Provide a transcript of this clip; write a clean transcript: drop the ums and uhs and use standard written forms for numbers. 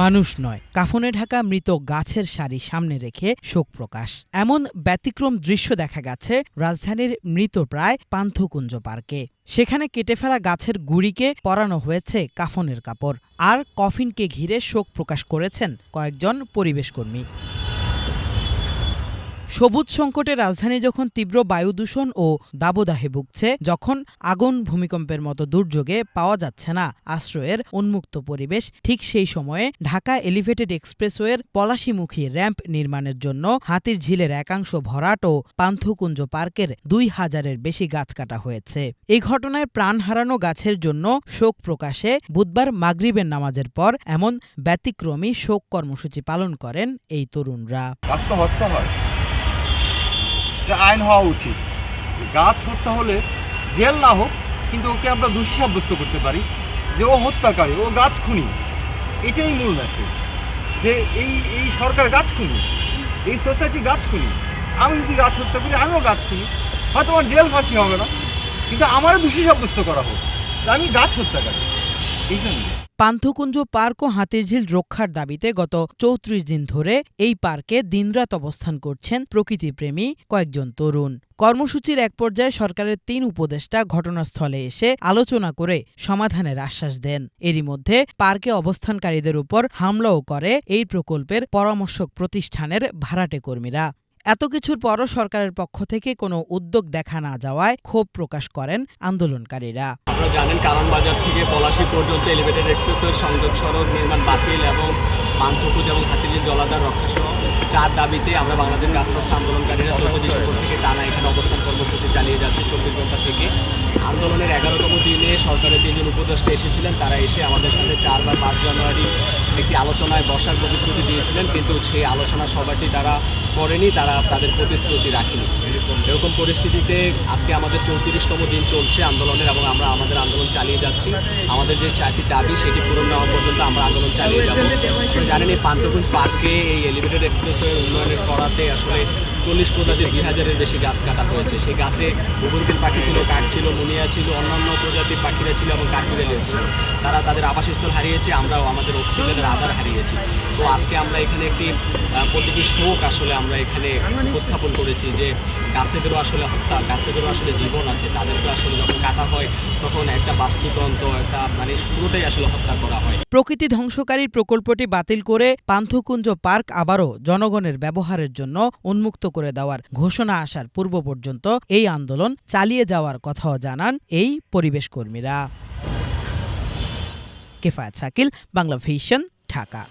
মানুষ নয়, কাফনে ঢাকা মৃত গাছের সারি সামনে রেখে শোক প্রকাশ। এমন ব্যতিক্রম দৃশ্য দেখা গেছে রাজধানীর মৃতপ্রায় পান্থকুঞ্জ পার্কে। সেখানে কেটে ফেলা গাছের গুঁড়িকে পরানো হয়েছে কাফনের কাপড়, আর কফিনকে ঘিরে শোক প্রকাশ করেছেন কয়েকজন পরিবেশকর্মী। সবুজ সংকটে রাজধানী যখন তীব্র বায়ু দূষণ ও দাবদাহে ভুগছে, যখন আগুন ভূমিকম্পের মতো দুর্যোগে পাওয়া যাচ্ছে না আশ্রয়ের উন্মুক্ত পরিবেশ, ঠিক সেই সময়ে ঢাকা এলিভেটেড এক্সপ্রেসওয়ের পলাশীমুখী র্যাম্প নির্মাণের জন্য হাতিরঝিলের একাংশ ভরাট ও পান্থকুঞ্জ পার্কের ২,০০০-এর বেশি গাছ কাটা হয়েছে। এই ঘটনায় প্রাণ হারানো গাছের জন্য শোক প্রকাশে বুধবার মাগরিবের নামাজের পর এমন ব্যতিক্রমী শোক কর্মসূচি পালন করেন এই তরুণরা। আইন হওয়া উচিত। গাছ হত্যা হলে জেল না হোক, কিন্তু ওকে আমরা দোষী সাব্যস্ত করতে পারি যে ও হত্যাকারী, ও গাছ খুনি। এটাই মূল মেসেজ, যে এই সরকার গাছ খুনি, এই সোসাইটি গাছ খুনি। আমি যদি গাছ হত্যা করি, আমিও গাছ খুনি। হয়তো আমার জেল ফাঁসি হবে না, কিন্তু আমারও দোষী সাব্যস্ত করা হোক আমি গাছ হত্যাকারী। এই জন্য পান্থকুঞ্জ পার্ক ও হাতিরঝিল রক্ষার দাবিতে গত ৩৪ দিন ধরে এই পার্কে দিনরাত অবস্থান করছেন প্রকৃতিপ্রেমী কয়েকজন তরুণ। কর্মসূচির এক পর্যায়ে সরকারের ৩ উপদেষ্টা ঘটনাস্থলে এসে আলোচনা করে সমাধানের আশ্বাস দেন। এরই মধ্যে পার্কে অবস্থানকারীদের উপর হামলাও করে এই প্রকল্পের পরামর্শক প্রতিষ্ঠানের ভাড়াটে কর্মীরা। এত কিছুর পরও সরকারের পক্ষ থেকে কোনো উদ্যোগ দেখা না যাওয়ায় ক্ষোভ প্রকাশ করেন আন্দোলনকারীরা। আপনারা জানেন, কারওয়ানবাজার থেকে পলাশী পর্যন্ত এলিভেটেড এক্সপ্রেসওয়ের সংযোগ সড়ক নির্মাণ বাতিল এবং পান্থকুঞ্জ এবং হাতিরঝিল জলাধার রক্ষাসহ 4 দাবিতে আমরা বাংলাদেশ গাছরক্ষা আন্দোলনকারীরা 14 ডিসেম্বর থেকে টানা এখানে অবস্থান কর্মসূচি চালিয়ে যাচ্ছে 24 ঘন্টা থেকে। আন্দোলনের 11তম দিনে সরকারের 3 জন উপদেষ্টা এসেছিলেন। তারা এসে আমাদের সাথে 4 বা 5 জানুয়ারি একটি আলোচনায় বসার প্রতিশ্রুতি দিয়েছিলেন, কিন্তু সেই আলোচনা সভাটি তারা করেনি, তারা তাদের প্রতিশ্রুতি রাখেনি। এরকম পরিস্থিতিতে আজকে আমাদের 34তম দিন চলছে আন্দোলনের, এবং আমরা আমাদের আন্দোলন চালিয়ে যাচ্ছি। আমাদের যে 4টি দাবি সেটি পূরণ না হওয়া পর্যন্ত আমরা আন্দোলন চালিয়ে যাব। আপনারা জানেন, এই পান্থকুঞ্জ পার্কে এই এলিভেটেড এক্সপ্রেসওয়ে উন্নয়নের করাতে আসলে 40 প্রজাতির 2,000-এর বেশি গাছ কাটা হয়েছে। সেই গাছে বুবুনকিল পাখি ছিল, কাক ছিল, মুনিয়া ছিল, অন্যান্য প্রজাতির পাখিরা ছিল এবং কাঠবিড়ালি ছিল। তারা তাদের আবাসস্থল হারিয়েছে, আমরাও আমাদের অক্সিজেনের আধার হারিয়েছি। তো আজকে আমরা এখানে একটি প্রতীকী শোক আসলে আমরা এখানে উপস্থাপন করেছি, যে গাছেদেরও আসলে হত্যা, গাছেদেরও আসলে জীবন আছে, তাদেরকে আসলে যখন কাটা হয় তখন একটা বাস্তুতন্ত্র, একটা পুরোটাই আসলে হত্যা করা হয়। প্রকৃতি ধ্বংসকারী প্রকল্পটি বাতিল করে পান্থকুঞ্জ পার্ক আবারও জনগণের ব্যবহারের জন্য উন্মুক্ত করে দেওয়ার ঘোষণা আসার পূর্ব পর্যন্ত এই আন্দোলন চালিয়ে যাওয়ার কথাও জানান এই পরিবেশকর্মীরা। কেফায়েত শাকিল, বাংলা ভিশন, ঢাকা।